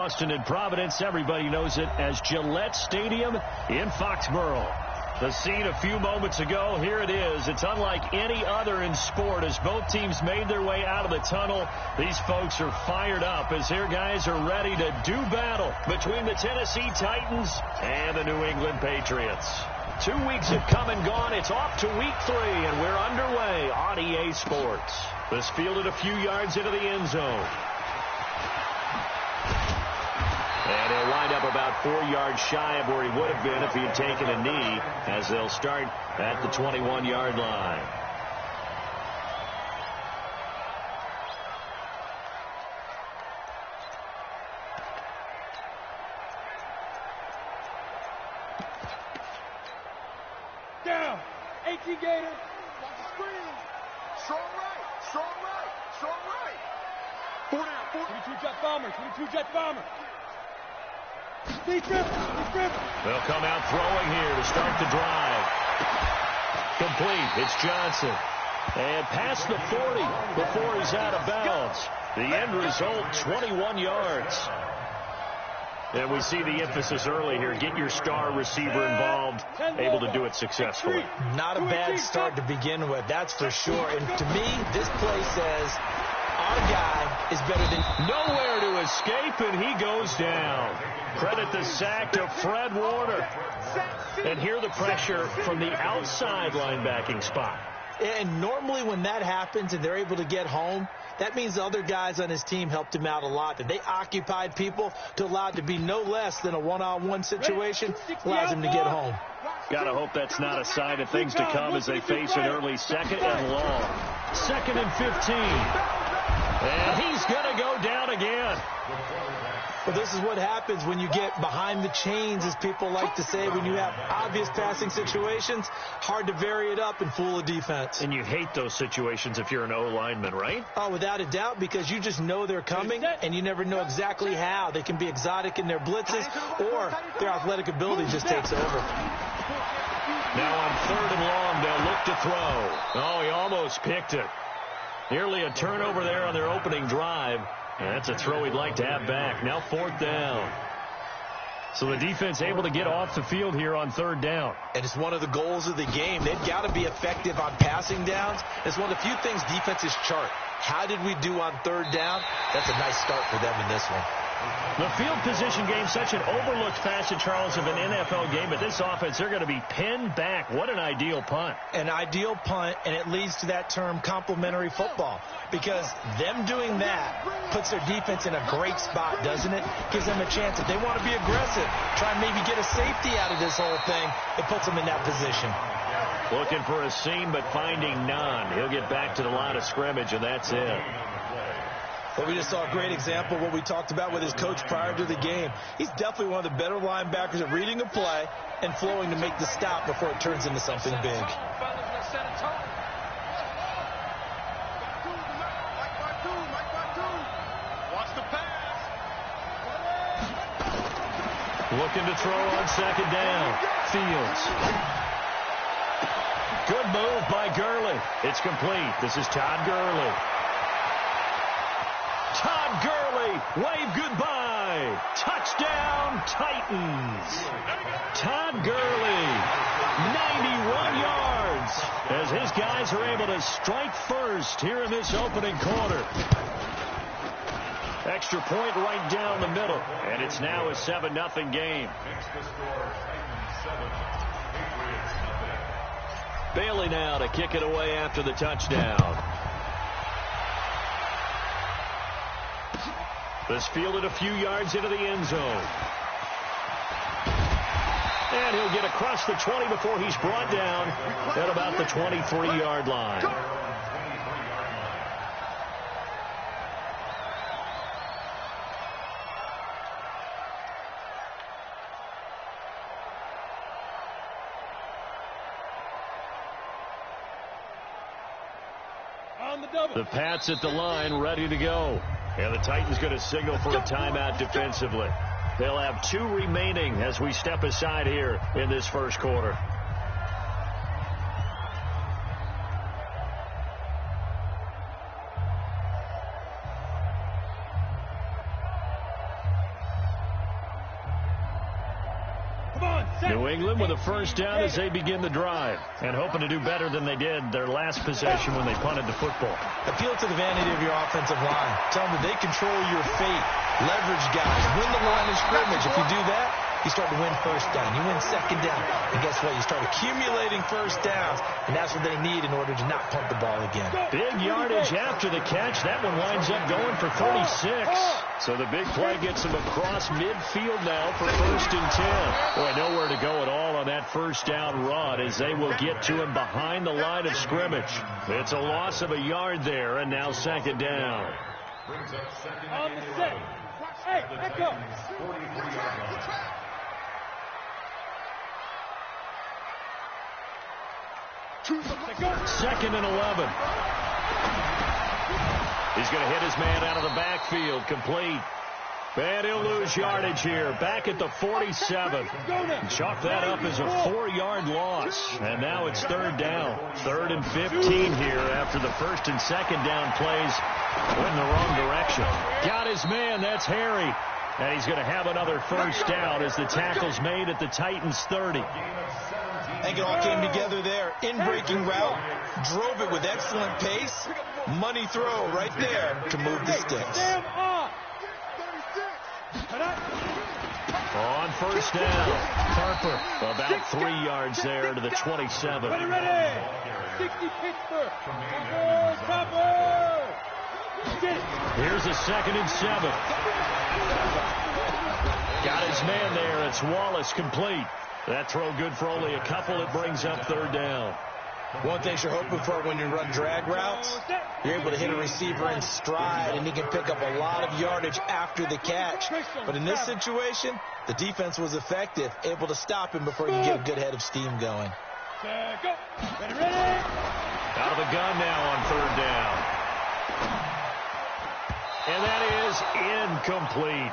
Boston and Providence, everybody knows it as Gillette Stadium in Foxborough. The scene a few moments ago, here it is. It's unlike any other in sport as both teams made their way out of the tunnel. These folks are fired up as their guys are ready to do battle between the Tennessee Titans and the New England Patriots. 2 weeks have come and gone. It's off to week 3, and we're underway on EA Sports. This fielded a few yards into the end zone. And he'll wind up about 4 yards shy of where he would have been if he had taken a knee, as they'll start at the 21-yard line. Down. 18 Gator. Watch the screen. Strong right. Strong right. Strong right. 4 down. 22 jet bomber. 22 jet bomber. They'll come out throwing here to start the drive. Complete. It's Johnson. And past the 40 before he's out of bounds. The end result, 21 yards. And we see the emphasis early here. Get your star receiver involved, able to do it successfully. Not a bad start to begin with, that's for sure. And to me, this play says our guy is better than... Nowhere to escape, and he goes down. Credit the sack to Fred Warner. And here the pressure from the outside linebacking spot. And normally when that happens and they're able to get home, that means the other guys on his team helped him out a lot. That they occupied people to allow it to be no less than a one-on-one situation allows him to get home. Gotta hope that's not a sign of things to come as they face an early 2nd and long. 2nd and 15. And he's gonna go down again. Well, this is what happens when you get behind the chains, as people like to say, when you have obvious passing situations. Hard to vary it up and fool a defense. And you hate those situations if you're an O-lineman, right? Oh, without a doubt, because you just know they're coming, and you never know exactly how. They can be exotic in their blitzes, or their athletic ability just takes over. Now on 3rd and long, they'll look to throw. Oh, he almost picked it. Nearly a turnover there on their opening drive. And that's a throw he'd like to have back. Now 4th down. So the defense able to get off the field here on 3rd down. And it's one of the goals of the game. They've got to be effective on passing downs. It's one of the few things defenses chart. How did we do on 3rd down? That's a nice start for them in this one. The field position game, such an overlooked facet, Charles, of an NFL game. But this offense, they're going to be pinned back. What an ideal punt. An ideal punt, and it leads to that term complementary football. Because them doing that puts their defense in a great spot, doesn't it? Gives them a chance. If they want to be aggressive, try and maybe get a safety out of this whole thing, it puts them in that position. Looking for a seam, but finding none. He'll get back to the line of scrimmage, and that's it. Well, we just saw a great example of what we talked about with his coach prior to the game. He's definitely one of the better linebackers at reading a play and flowing to make the stop before it turns into something big. Looking to throw on 2nd down. Fields. Good move by Gurley. It's complete. This is Todd Gurley. Todd Gurley, wave goodbye. Touchdown, Titans. Todd Gurley, 91 yards, as his guys are able to strike first here in this opening quarter. Extra point right down the middle, and it's now a 7-0 game. Bailey now to kick it away after the touchdown. This fielded a few yards into the end zone. And he'll get across the 20 before he's brought down at about the 23-yard line. The Pats at the line, ready to go. And the Titans going to signal for a timeout defensively. They'll have 2 remaining as we step aside here in this first quarter. New England with a first down as they begin the drive, and hoping to do better than they did their last possession when they punted the football. Appeal to the vanity of your offensive line. Tell them that they control your fate. Leverage guys. Win the line of scrimmage. If you do that, you start to win first down. You win second down. And guess what? You start accumulating first downs, and that's what they need in order to not punt the ball again. Big yardage after the catch. That one winds up going for 36. So the big play gets him across midfield now for 1st and 10. Boy, nowhere to go at all on that first down run as they will get to him behind the line of scrimmage. It's a loss of a yard there, and now 2nd down. On the set. Hey, echo. 2nd and 11. He's going to hit his man out of the backfield. Complete. And he'll lose yardage here. Back at the 47. Chalk that up as a 4-yard loss. And now it's 3rd down. 3rd and 15 here after the 1st and 2nd down plays went in the wrong direction. Got his man. That's Harry. And he's going to have another first down as the tackle's made at the Titans' 30. I think it all came together there. In-breaking route. Drove it with excellent pace. Money throw right there to move the sticks. On first down, Harper about 3 yards there to the 27. Ready. 60 Pittsburgh. Here's a 2nd and 7. Got his man there. It's Wallace, complete. That throw good for only a couple. It brings up 3rd down. One thing you're hoping for when you run drag routes, you're able to hit a receiver in stride, and he can pick up a lot of yardage after the catch. But in this situation, the defense was effective, able to stop him before he could get a good head of steam going. Out of the gun now on 3rd down. And that is incomplete.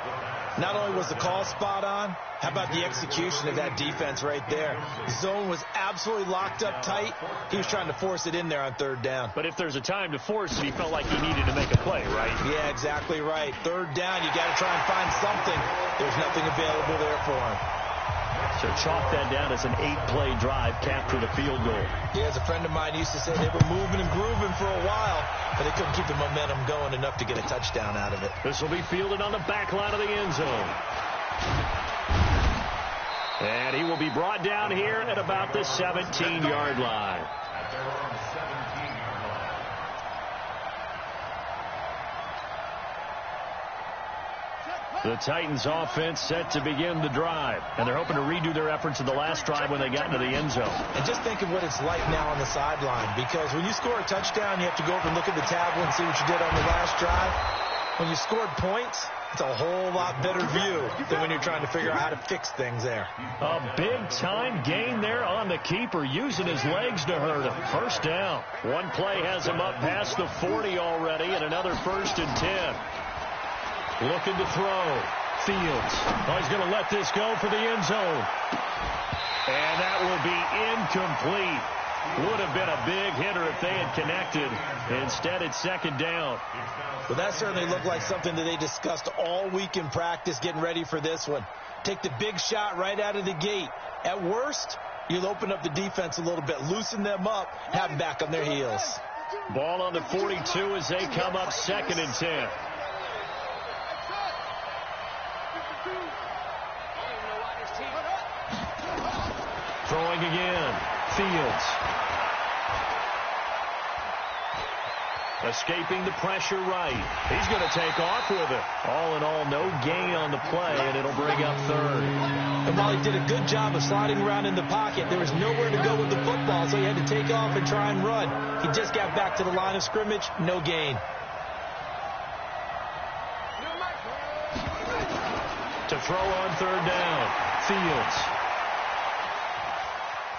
Not only was the call spot on, how about the execution of that defense right there? The zone was absolutely locked up tight. He was trying to force it in there on 3rd down. But if there's a time to force it, he felt like he needed to make a play, right? Yeah, exactly right. 3rd down, you got to try and find something. There's nothing available there for him. So chalk that down as an 8-play drive, capture the field goal. Yeah, as a friend of mine used to say, they were moving and grooving for a while, but they couldn't keep the momentum going enough to get a touchdown out of it. This will be fielded on the back line of the end zone. And he will be brought down here at about the 17-yard line. The Titans offense set to begin the drive. And they're hoping to redo their efforts in the last drive when they got into the end zone. And just think of what it's like now on the sideline. Because when you score a touchdown, you have to go over and look at the tablet and see what you did on the last drive. When you scored points, it's a whole lot better view than when you're trying to figure out how to fix things there. A big-time gain there on the keeper, using his legs to hurt him. First down. One play has him up past the 40 already, and another 1st and 10. Looking to throw. Fields. Oh, he's going to let this go for the end zone. And that will be incomplete. Would have been a big hitter if they had connected. Instead, it's 2nd down. Well, that certainly looked like something that they discussed all week in practice getting ready for this one. Take the big shot right out of the gate. At worst, you'll open up the defense a little bit, loosen them up, have them back on their heels. Ball on the 42 as they come up 2nd and 10. Throwing again. Fields. Escaping the pressure right. He's going to take off with it. All in all, no gain on the play, and it'll bring up 3rd. And while he did a good job of sliding around in the pocket, there was nowhere to go with the football, so he had to take off and try and run. He just got back to the line of scrimmage, no gain. To throw on 3rd down. Fields.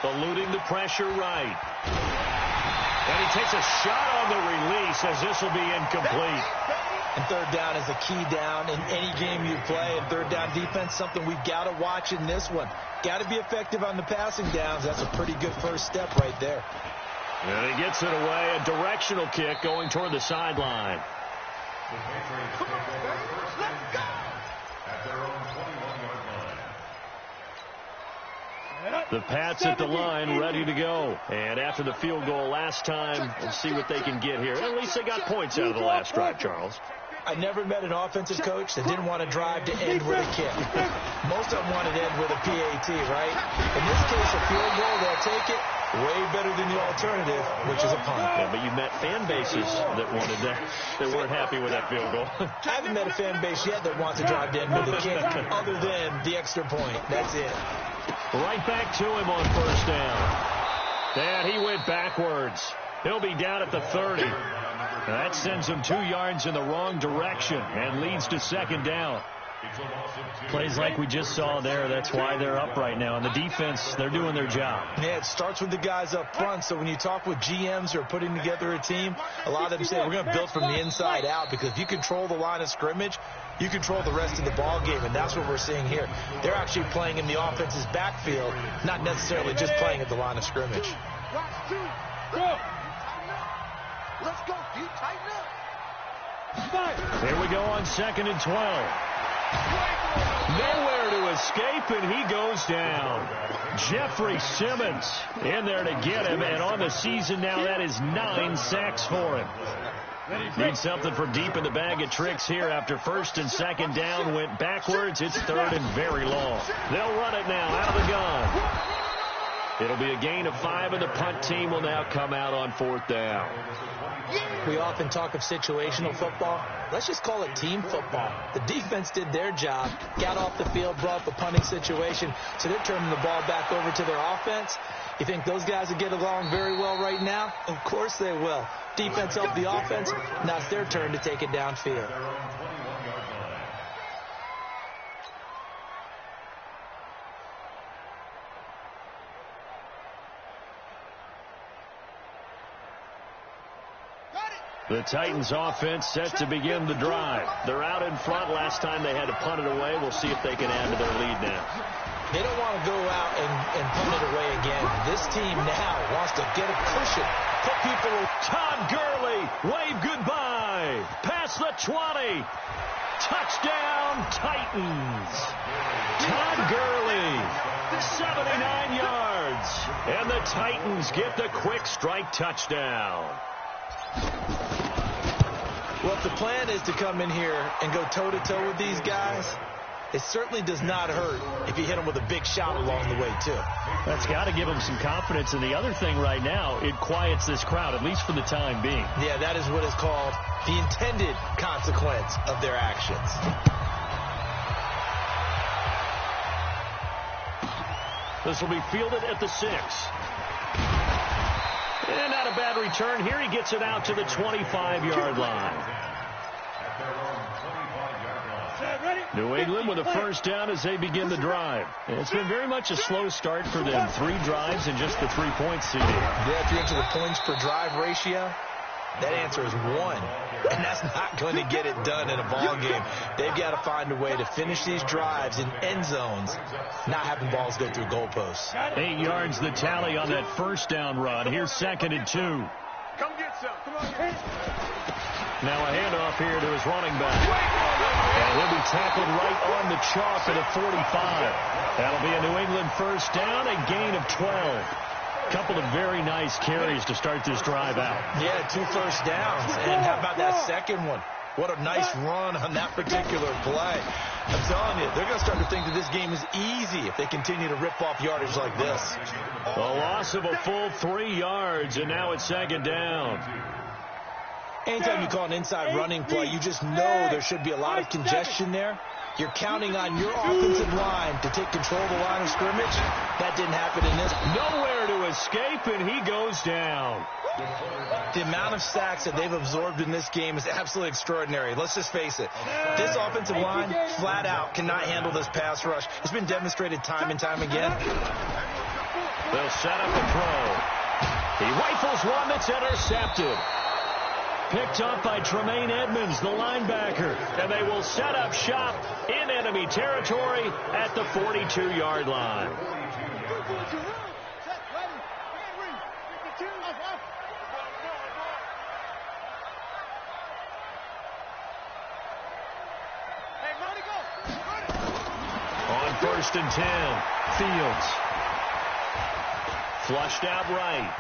Eluding the pressure right. And he takes a shot on the release as this will be incomplete. And 3rd down is a key down in any game you play. And 3rd down defense, something we've got to watch in this one. Got to be effective on the passing downs. That's a pretty good first step right there. And he gets it away. A directional kick going toward the sideline. The Pats at the line, ready to go. And after the field goal last time, we'll see what they can get here. At least they got points out of the last drive, Charles. I never met an offensive coach that didn't want to drive to end with a kick. Most of them wanted to end with a PAT, right? In this case, a field goal, they'll take it. Way better than the alternative, which is a punt. Yeah, but you met fan bases that wanted that, that weren't happy with that field goal. I haven't met a fan base yet that wants to drive to end with a kick other than the extra point. That's it. Right back to him on first down. And he went backwards. He'll be down at the 30. That sends him 2 yards in the wrong direction and leads to second down. Plays like we just saw there. That's why they're up right now. And the defense, they're doing their job. Yeah, it starts with the guys up front. So when you talk with GMs who are putting together a team, a lot of them say we're going to build from the inside out, because if you control the line of scrimmage, you control the rest of the ball game, and that's what we're seeing here. They're actually playing in the offense's backfield, not necessarily just playing at the line of scrimmage. Let's go, D. Tighten up. Here we go on 2nd and 12. Nowhere to escape, and he goes down. Jeffrey Simmons in there to get him, and on the season now, that is 9 sacks for him. Need something from deep in the bag of tricks here after 1st and 2nd down. Went backwards. It's 3rd and very long. They'll run it now out of the gun. It'll be a gain of 5, and the punt team will now come out on 4th down. We often talk of situational football. Let's just call it team football. The defense did their job, got off the field, brought the punting situation, so they're turning the ball back over to their offense. You think those guys will get along very well right now? Of course they will. Defense helped the offense. Now it's their turn to take it downfield. The Titans offense set to begin the drive. They're out in front. Last time they had to punt it away. We'll see if they can add to their lead now. They don't want to go out and punt it away again. This team now wants to get a cushion. Put people... Todd Gurley, wave goodbye. Past the 20. Touchdown, Titans. Todd Gurley, 79 yards. And the Titans get the quick strike touchdown. Well, if the plan is to come in here and go toe-to-toe with these guys, it certainly does not hurt if you hit them with a big shot along the way, too. That's got to give them some confidence. And the other thing right now, it quiets this crowd, at least for the time being. Yeah, that is what is called the intended consequence of their actions. This will be fielded at the 6. And not a bad return. Here he gets it out to the 25-yard line. New England with a first down as they begin the drive. It's been very much a slow start for them. 3 drives and just the 3 points, CD. Yeah, if you're into the points per drive ratio, that answer is 1. And that's not going to get it done in a ball game. They've got to find a way to finish these drives in end zones, not having balls go through goalposts. 8 yards the tally on that first down run. Here's 2nd and 2. Come get some. Come on. Now a handoff here to his running back. And he'll be tackled right on the chalk of the 45. That'll be a New England first down, a gain of 12. Couple of very nice carries to start this drive out. Yeah, 2 first downs. And how about that second one? What a nice run on that particular play. I'm telling you, they're going to start to think that this game is easy if they continue to rip off yardage like this. A loss of a full 3 yards, and now it's 2nd down. Anytime you call an inside running play, you just know there should be a lot of congestion there. You're counting on your offensive line to take control of the line of scrimmage. That didn't happen in this. Nowhere to escape, and he goes down. The amount of sacks that they've absorbed in this game is absolutely extraordinary. Let's just face it. This offensive line, flat out, cannot handle this pass rush. It's been demonstrated time and time again. They'll set up a throw. He rifles one that's intercepted. Picked up by Tremaine Edmonds, the linebacker. And they will set up shop in enemy territory at the 42-yard line. On 1st and 10, Fields. Flushed out right.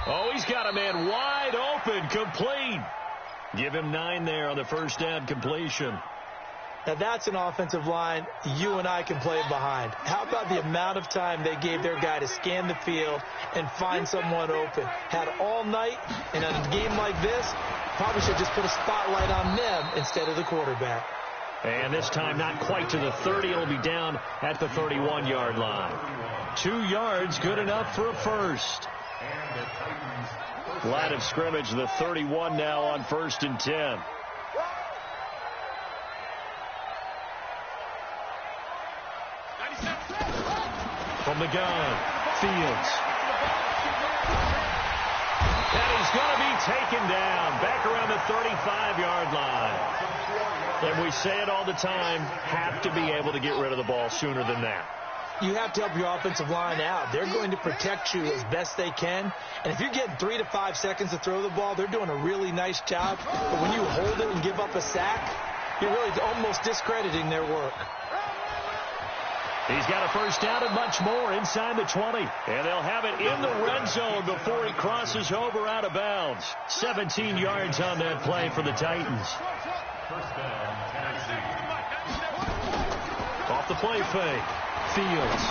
Oh, he's got a man wide open, complete. Give him 9 there on the first down completion. Now, that's an offensive line you and I can play behind. How about the amount of time they gave their guy to scan the field and find someone open? Had all night, and in a game like this, probably should just put a spotlight on them instead of the quarterback. And this time not quite to the 30. It'll be down at the 31-yard line. 2 yards, good enough for a first. Line of scrimmage, the 31 now on 1st and 10. From the gun, Fields. And he's going to be taken down back around the 35-yard line. And we say it all the time, have to be able to get rid of the ball sooner than that. You have to help your offensive line out. They're going to protect you as best they can. And if you're getting 3 to 5 seconds to throw the ball, they're doing a really nice job. But when you hold it and give up a sack, you're really almost discrediting their work. He's got a first down and much more inside the 20. And they'll have it in the red zone before he crosses over out of bounds. 17 yards on that play for the Titans. Off the play fake. Fields.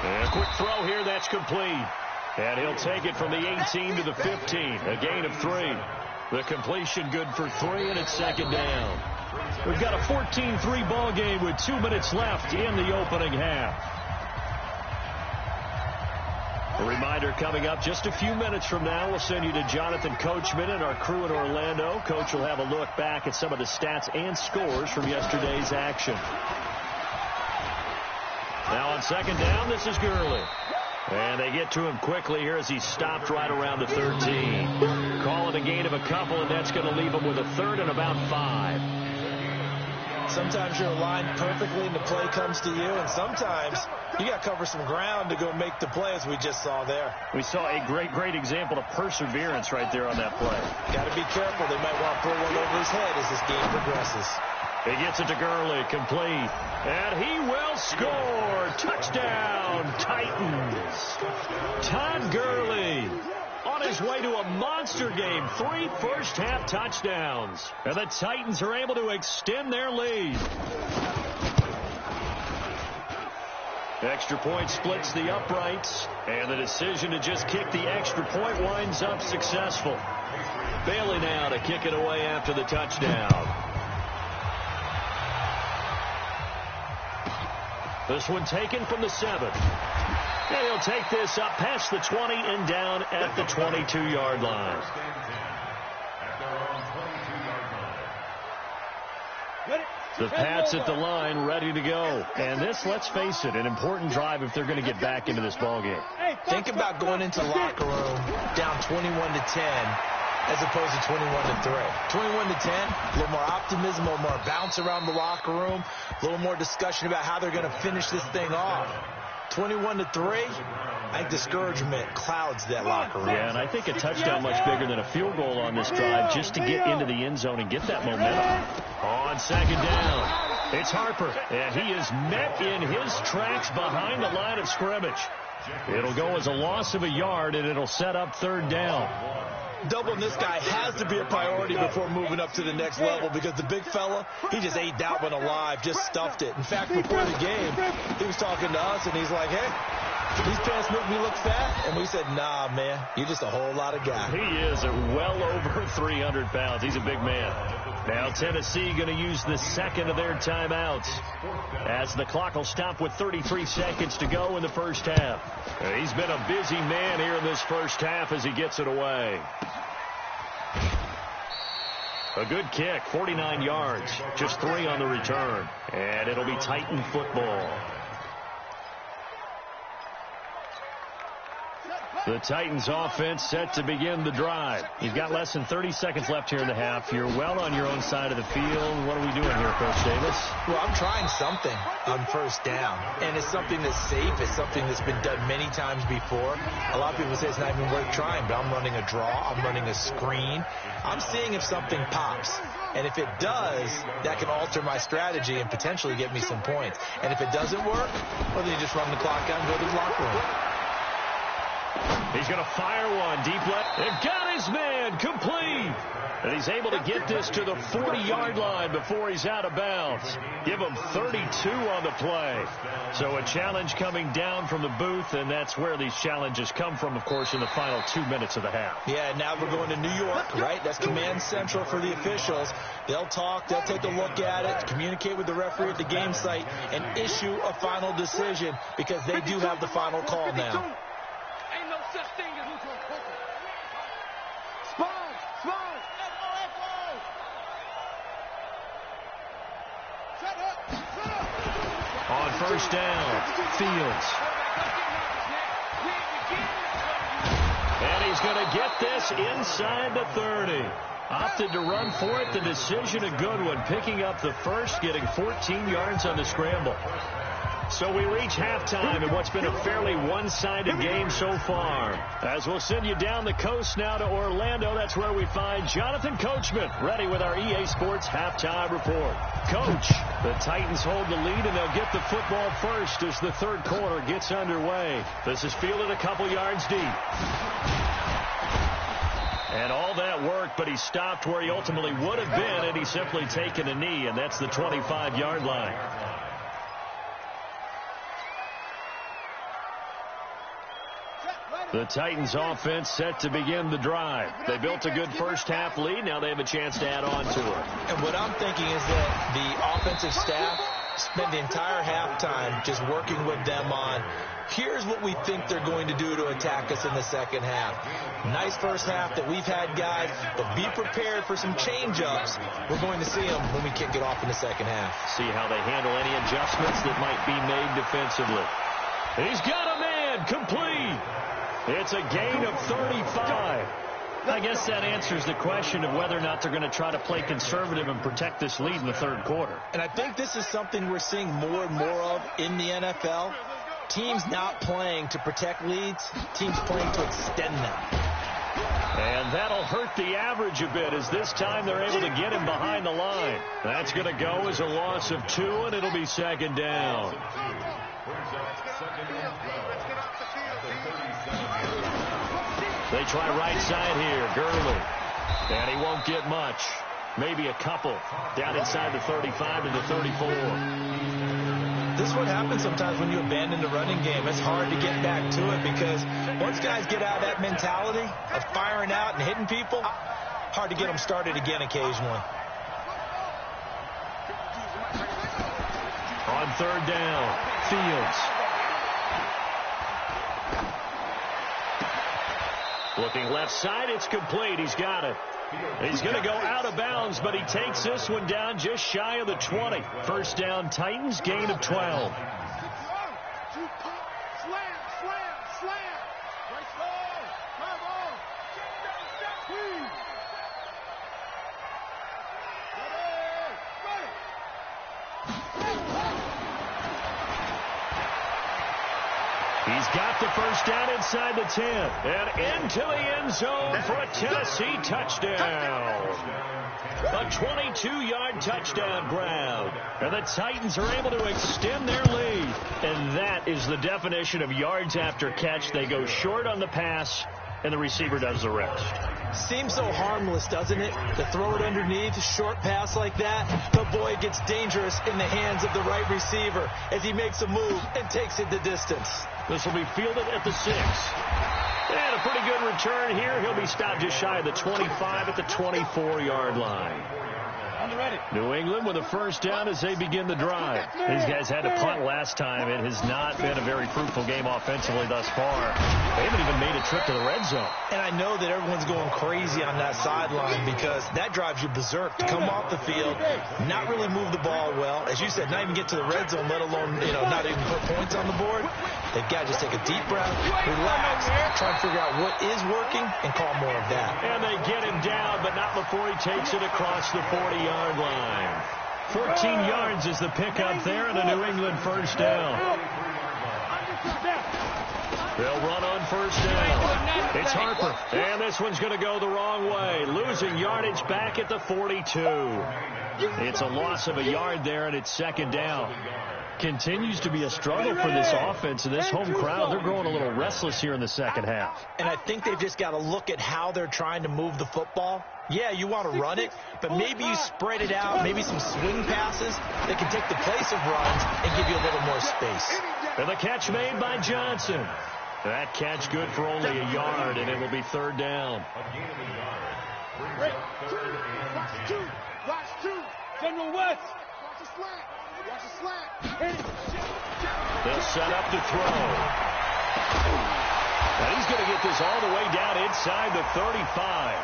And a quick throw here, that's complete. And he'll take it from the 18 to the 15. A gain of 3. The completion good for 3, and it's second down. We've got a 14-3 ball game with 2 minutes left in the opening half. A reminder coming up just a few minutes from now. We'll send you to Jonathan Coachman and our crew in Orlando. Coach will have a look back at some of the stats and scores from yesterday's action. Now on second down, this is Gurley. And they get to him quickly here as he stopped right around the 13. Call it a gain of a couple, and that's going to leave him with a 3rd and about 5. Sometimes you're aligned perfectly and the play comes to you, and sometimes you got to cover some ground to go make the play, as we just saw there. We saw a great example of perseverance right there on that play. Got to be careful. They might want to throw one over his head as this game progresses. He gets it to Gurley, complete. And he will score. Touchdown, Titans. Todd Gurley on his way to a monster game. 3 first-half touchdowns. And the Titans are able to extend their lead. Extra point splits the uprights. And the decision to just kick the extra point winds up successful. Bailey now to kick it away after the touchdown. This one taken from the 7. And he'll take this up past the 20 and down at the 22-yard line. The Pats at the line, ready to go. And this, let's face it, an important drive if they're going to get back into this ballgame. Think about going into the locker room down 21-10. As opposed to 21-3. 21-10, a little more optimism, a little more bounce around the locker room, a little more discussion about how they're going to finish this thing off. 21-3, I think discouragement clouds that locker room. Yeah, and I think a touchdown much bigger than a field goal on this drive just to get into the end zone and get that momentum. On second down, it's Harper, and he is met in his tracks behind the line of scrimmage. It'll go as a loss of a yard, and it'll set up 3rd down. Doubling this guy has to be a priority before moving up to the next level, because the big fella, he just ate that one alive, just stuffed it. In fact, before the game, he was talking to us, and he's like, hey, these pants make me look fat. And we said, nah, man, you're just a whole lot of guy. He is well over 300 pounds. He's a big man. Now Tennessee going to use the 2nd of their timeouts as the clock will stop with 33 seconds to go in the first half. He's been a busy man here in this first half as he gets it away. A good kick, 49 yards, just 3 on the return. And it'll be Titan football. The Titans offense set to begin the drive. You've got less than 30 seconds left here in the half. You're well on your own side of the field. What are we doing here, Coach Davis? Well, I'm trying something on first down, and it's something that's safe. It's something that's been done many times before. A lot of people say it's not even worth trying, but I'm running a draw. I'm running a screen. I'm seeing if something pops. And if it does, that can alter my strategy and potentially get me some points. And if it doesn't work, well, then you just run the clock out and go to the locker room. He's going to fire one deep left. They've got his man complete. And he's able to get this to the 40-yard line before he's out of bounds. Give him 32 on the play. So a challenge coming down from the booth, and that's where these challenges come from, of course, in the final 2 minutes of the half. Yeah, now we're going to New York, right? That's command central for the officials. They'll talk, they'll take a look at it, communicate with the referee at the game site, and issue a final decision because they do have the final call now. Ain't no such thing as on first down, Fields. And he's going to get this inside the 30. Opted to run for it. The decision a good one. Picking up the first, getting 14 yards on the scramble. So we reach halftime in what's been a fairly one-sided game so far. As we'll send you down the coast now to Orlando, that's where we find Jonathan Coachman, ready with our EA Sports halftime report. Coach, the Titans hold the lead, and they'll get the football first as the third quarter gets underway. This is fielded a couple yards deep. And all that work, but he stopped where he ultimately would have been, and he's simply taken a knee, and that's the 25-yard line. The Titans offense set to begin the drive. They built a good first half lead. Now they have a chance to add on to it. And what I'm thinking is that the offensive staff spent the entire halftime just working with them on, here's what we think they're going to do to attack us in the second half. Nice first half that we've had, guys, but be prepared for some change-ups. We're going to see them when we kick it off in the second half. See how they handle any adjustments that might be made defensively. He's got a man complete. It's a gain of 35. I guess that answers the question of whether or not they're going to try to play conservative and protect this lead in the third quarter. And I think this is something we're seeing more and more of in the NFL. Teams not playing to protect leads, teams playing to extend them. And that'll hurt the average a bit as this time they're able to get him behind the line. That's going to go as a loss of 2, and it'll be second down. They try right side here, Gurley. And he won't get much. Maybe a couple. Down inside the 35 to the 34. This is what happens sometimes when you abandon the running game. It's hard to get back to it because once guys get out of that mentality of firing out and hitting people, hard to get them started again occasionally. On third down, Fields. Looking left side, it's complete. He's got it. He's going to go out of bounds, but he takes this one down just shy of the 20. First down, Titans, gain of 12. He's got the first down inside the 10 and into the end zone for a Tennessee touchdown. A 22-yard touchdown grab. And the Titans are able to extend their lead. And that is the definition of yards after catch. They go short on the pass, and the receiver does the rest. Seems so harmless, doesn't it? To throw it underneath, a short pass like that. But boy, it gets dangerous in the hands of the right receiver as he makes a move and takes it the distance. This will be fielded at the 6. And a pretty good return here. He'll be stopped just shy of the 25 at the 24-yard line. New England with a first down as they begin the drive. These guys had to punt last time. It has not been a very fruitful game offensively thus far. They haven't even made a trip to the red zone. And I know that everyone's going crazy on that sideline because that drives you berserk to come off the field, not really move the ball well. As you said, not even get to the red zone, let alone, not even put points on the board. They've got to just take a deep breath, relax, try and figure out what is working, and call more of that. And they get him down, but not before he takes it across the 40-yard line. 14 yards is the pickup there, and a New England first down. They'll run on first down. It's Harper, and this one's going to go the wrong way. Losing yardage back at the 42. It's a loss of a yard there, and it's second down. Continues to be a struggle for this offense, and this home crowd, they're growing a little restless here in the second half. And I think they've just got to look at how they're trying to move the football. Yeah, you want to run it, but maybe you spread it out, maybe some swing passes that can take the place of runs and give you a little more space. And the catch made by Johnson. That catch good for only a yard, and it will be third down. Watch two. General West. Watch a slant. Watch a slant. They'll set up to throw. And he's going to get this all the way down inside the 35.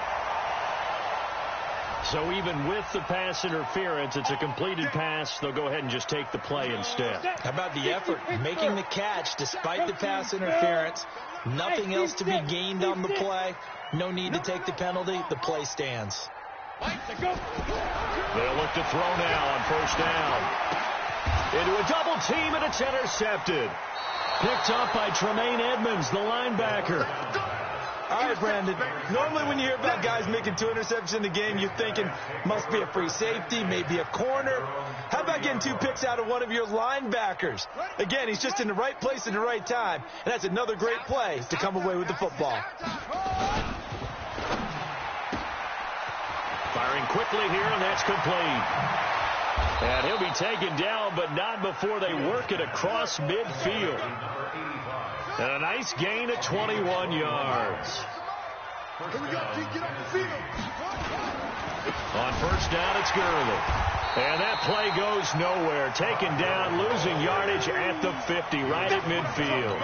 So even with the pass interference, it's a completed pass. They'll go ahead and just take the play instead. How about the effort? Making the catch despite the pass interference. Nothing else to be gained on the play. No need to take the penalty. The play stands. They'll look to throw now on first down. Into a double team, and it's intercepted. Picked up by Tremaine Edmonds, the linebacker. All right, Brandon, normally when you hear about guys making 2 interceptions in the game, you're thinking must be a free safety, maybe a corner. How about getting 2 picks out of one of your linebackers? Again, he's just in the right place at the right time, and that's another great play to come away with the football. Firing quickly here, and that's complete. And he'll be taken down, but not before they work it across midfield. And a nice gain at 21 yards. On first down, it's Gurley. And that play goes nowhere. Taken down, losing yardage at the 50, right at midfield.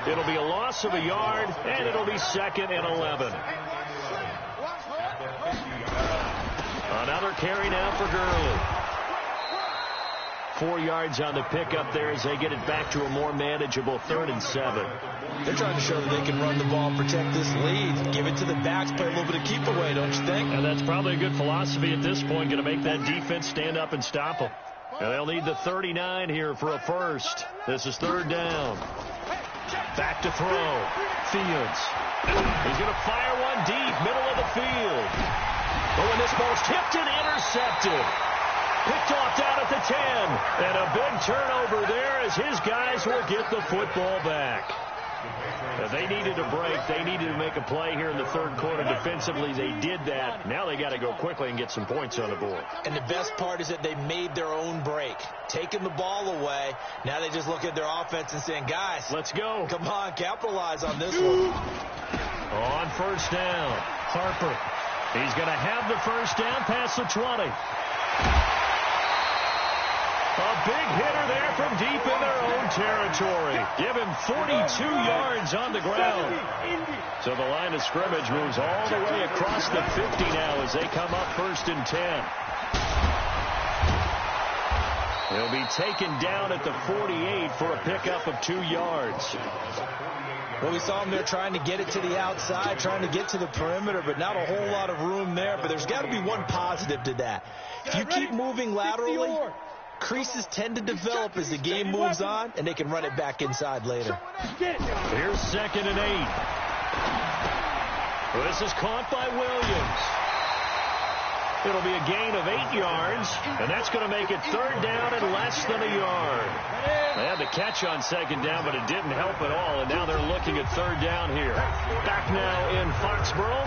It'll be a loss of a yard, and it'll be second and 11. Another carry now for Gurley. 4 yards on the pickup there as they get it back to a more manageable 3rd and 7. They're trying to show that they can run the ball, protect this lead, give it to the backs, play a little bit of keep away, don't you think? And that's probably a good philosophy at this point, going to make that defense stand up and stop them. And they'll need the 39 here for a first. This is 3rd down. Back to throw. Fields. He's going to fire one deep, middle of the field. Oh, and this ball's tipped and intercepted. Picked off down at the 10. And a big turnover there as his guys will get the football back. They needed a break. They needed to make a play here in the 3rd quarter defensively. They did that. Now they got to go quickly and get some points on the board. And the best part is that they made their own break. Taking the ball away. Now they just look at their offense and saying, guys, let's go. Come on, capitalize on this one. On first down, Harper. He's going to have the first down past the 20. A big hitter there from deep in their own territory. Give him 42 yards on the ground. So the line of scrimmage moves all the way across the 50 now as they come up 1st and 10. He'll be taken down at the 48 for a pickup of 2 yards. Well, we saw him there trying to get it to the outside, trying to get to the perimeter, but not a whole lot of room there. But there's got to be one positive to that. If you keep moving laterally, creases tend to develop as the game moves on, and they can run it back inside later. Here's 2nd and 8. This is caught by Williams. It'll be a gain of 8 yards, and that's going to make it 3rd down and less than a yard. They had the catch on 2nd down, but it didn't help at all, and now they're looking at 3rd down here. Back now in Foxborough.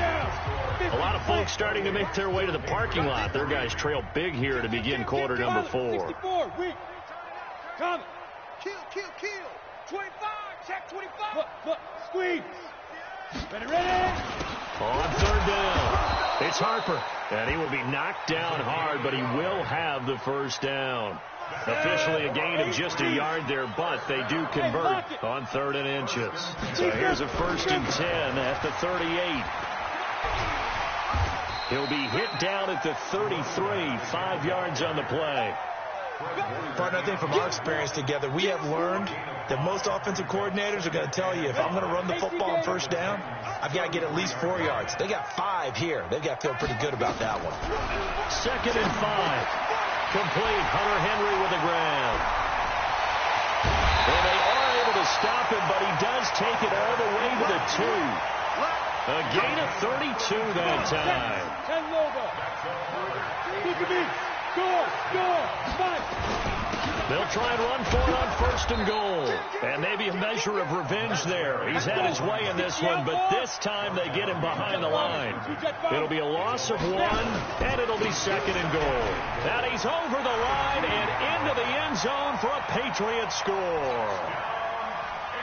A lot of folks starting to make their way to the parking lot. Their guys trail big here to begin quarter number 4. Come. Kill. 25. Check 25. Look. Squeeze. Ready. On 3rd down. It's Harper. And he will be knocked down hard, but he will have the first down. Officially a gain of just a yard there, but they do convert on 3rd and inches. So here's a 1st and 10 at the 38. He'll be hit down at the 33, 5 yards on the play. Partner, I think from our experience together, we have learned that most offensive coordinators are going to tell you, if I'm going to run the football on 1st down, I've got to get at least 4 yards. They got 5 here. They've got to feel pretty good about that one. 2nd and 5. Complete. Hunter Henry with the grab. Well, they are able to stop him, but he does take it all the way to the 2. A gain of 32 that time. They'll try and run for it on 1st and goal. And maybe a measure of revenge there. He's had his way in this one, but this time they get him behind the line. It'll be a loss of 1, and it'll be 2nd and goal. And he's over the line and into the end zone for a Patriot score.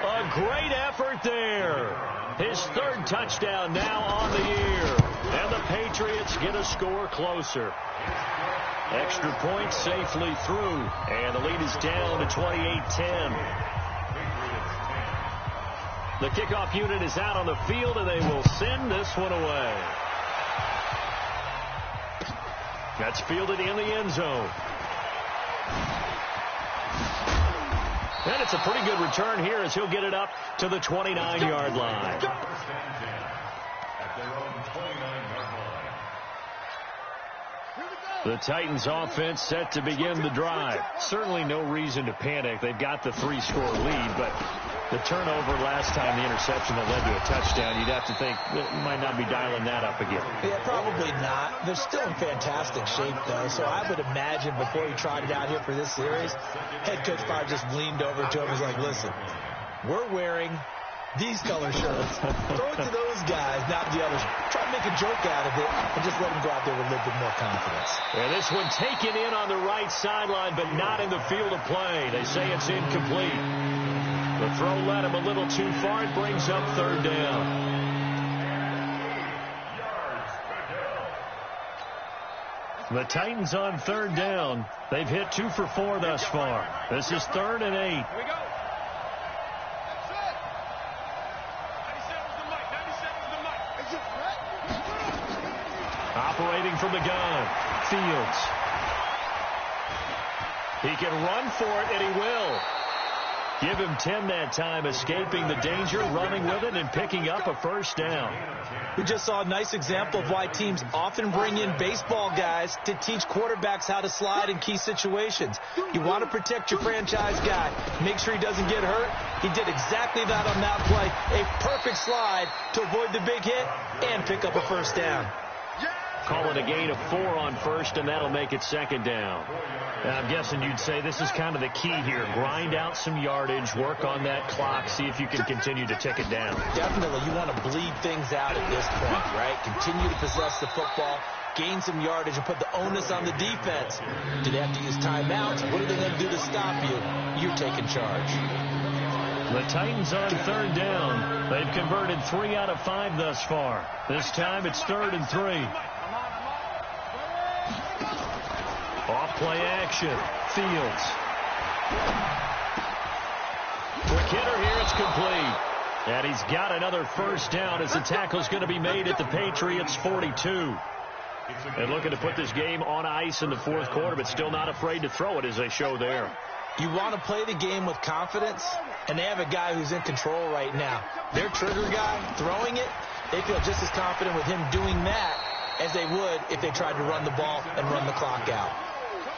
A great effort there. His 3rd touchdown now on the year. And the Patriots get a score closer. Extra point safely through. And the lead is down to 28-10. The kickoff unit is out on the field, and they will send this one away. That's fielded in the end zone. And it's a pretty good return here as he'll get it up to the 29-yard line. The Titans offense set to begin the drive. Certainly no reason to panic. They've got the 3-score lead, but the turnover last time, the interception that led to a touchdown, you'd have to think that might not be dialing that up again. Yeah, probably not. They're still in fantastic shape, though, so I would imagine before he tried it out here for this series, head coach probably just leaned over to him and was like, listen, we're wearing these color shirts. Throw it to those guys, not the others. Try to make a joke out of it and just let them go out there with a little bit more confidence. And this one taken in on the right sideline, but not in the field of play. They say it's incomplete. The throw led him a little too far. It brings up 3rd down. The Titans on 3rd down. They've hit 2 for 4 thus far. This is 3rd and 8. Operating from the gun, Fields. He can run for it, and he will. Give him 10 that time, escaping the danger, running with it, and picking up a 1st down. We just saw a nice example of why teams often bring in baseball guys to teach quarterbacks how to slide in key situations. You want to protect your franchise guy. Make sure he doesn't get hurt. He did exactly that on that play. A perfect slide to avoid the big hit and pick up a 1st down. Call it a gain of 4 on 1st, and that'll make it 2nd down. And I'm guessing you'd say this is kind of the key here. Grind out some yardage, work on that clock, see if you can continue to tick it down. Definitely. You want to bleed things out at this point, right? Continue to possess the football, gain some yardage, and put the onus on the defense. Do they have to use timeouts? What are they going to do to stop you? You're taking charge. The Titans on 3rd down. They've converted 3 out of 5 thus far. This time it's 3rd and 3. Off-play action. Fields. Quick hitter here. It's complete. And he's got another 1st down as the tackle's going to be made at the Patriots' 42. And looking to put this game on ice in the 4th quarter, but still not afraid to throw it as they show there. You want to play the game with confidence, and they have a guy who's in control right now. Their trigger guy throwing it, they feel just as confident with him doing that as they would if they tried to run the ball and run the clock out.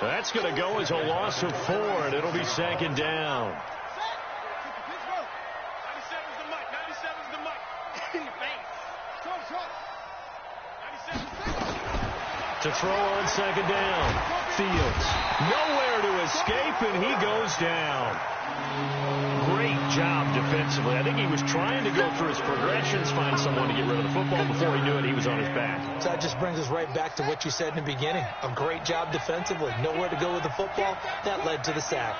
That's going to go as a loss of 4, and it'll be 2nd down. To throw on 2nd down. Fields. Nowhere to escape, and he goes down. Great job defensively. I think he was trying to go through his progressions, find someone to get rid of the football. Before he knew it, he was on his back. So that just brings us right back to what you said in the beginning. A great job defensively. Nowhere to go with the football. That led to the sack.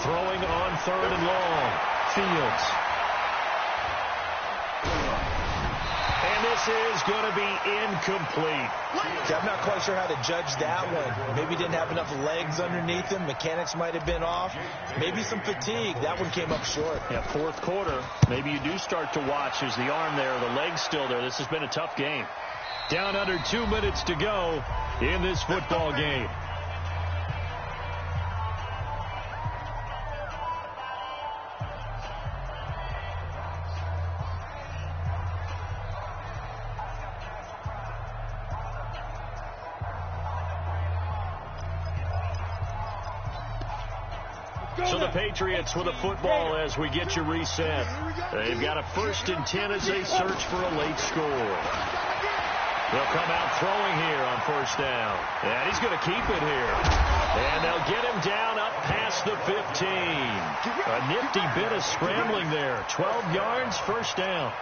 Throwing on 3rd and long. Fields. this is going to be incomplete. Yeah, I'm not quite sure how to judge that one. Maybe didn't have enough legs underneath him. Mechanics might have been off. Maybe some fatigue. That one came up short. Yeah, fourth quarter. Maybe you do start to watch. Is the arm there, the leg's still there? This has been a tough game. Down under 2 minutes to go in this football game. So the Patriots with a football as we get you reset. They've got a 1st and 10 as they search for a late score. They'll come out throwing here on 1st down. And he's going to keep it here. And they'll get him down up past the 15. A nifty bit of scrambling there. 12 yards, 1st down.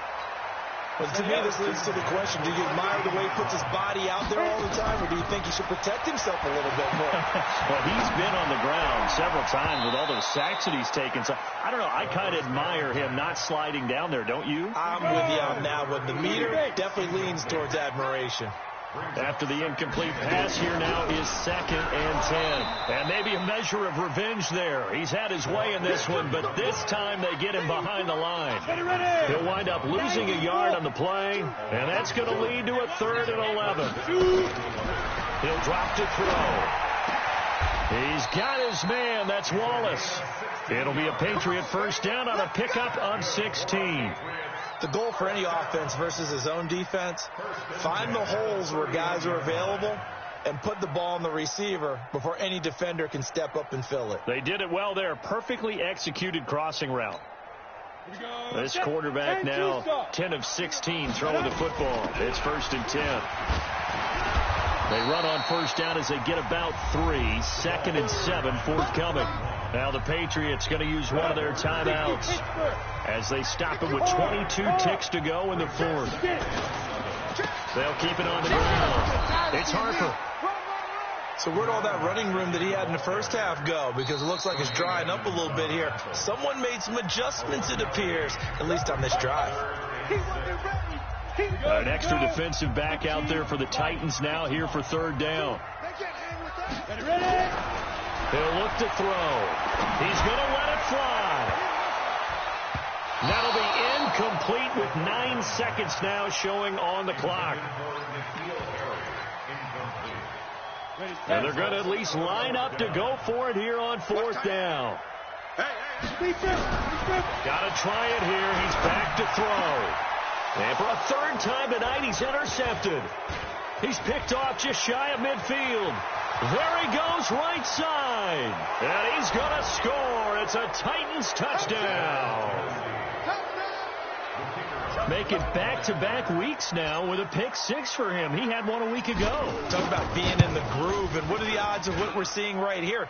But to me, this leads to the question, do you admire the way he puts his body out there all the time, or do you think he should protect himself a little bit more? Well, he's been on the ground several times with all those sacks that he's taken. So, I don't know, I kind of admire him not sliding down there, don't you? I'm with you on that one. The meter definitely leans towards admiration. After the incomplete pass, here now is 2nd and 10. And maybe a measure of revenge there. He's had his way in this one, but this time they get him behind the line. He'll wind up losing a yard on the play, and that's going to lead to a 3rd and 11. He'll drop to throw. He's got his man. That's Wallace. It'll be a Patriot 1st down on a pickup of 16. The goal for any offense versus his own defense, find the holes where guys are available and put the ball on the receiver before any defender can step up and fill it. They did it well there. Perfectly executed crossing route. This quarterback now 10 of 16 throwing the football. It's 1st and 10. They run on 1st down as they get about 3. 2nd and 7 forthcoming. Now the Patriots going to use one of their timeouts as they stop it with 22 ticks to go in the 4th. They'll keep it on the ground. It's Harper. So where'd all that running room that he had in the 1st half go? Because it looks like it's drying up a little bit here. Someone made some adjustments, it appears, at least on this drive. An extra defensive back out there for the Titans now here for 3rd down. He'll look to throw. He's going to let it fly. That'll be incomplete with 9 seconds now showing on the clock. And they're going to at least line up to go for it here on 4th down. Got to try it here. He's back to throw. And for a 3rd time tonight, he's intercepted. He's picked off just shy of midfield. There he goes right side. And he's going to score. It's a Titans touchdown. Make it back-to-back weeks now with a pick 6 for him. He had one a week ago. Talk about being in the groove, and what are the odds of what we're seeing right here?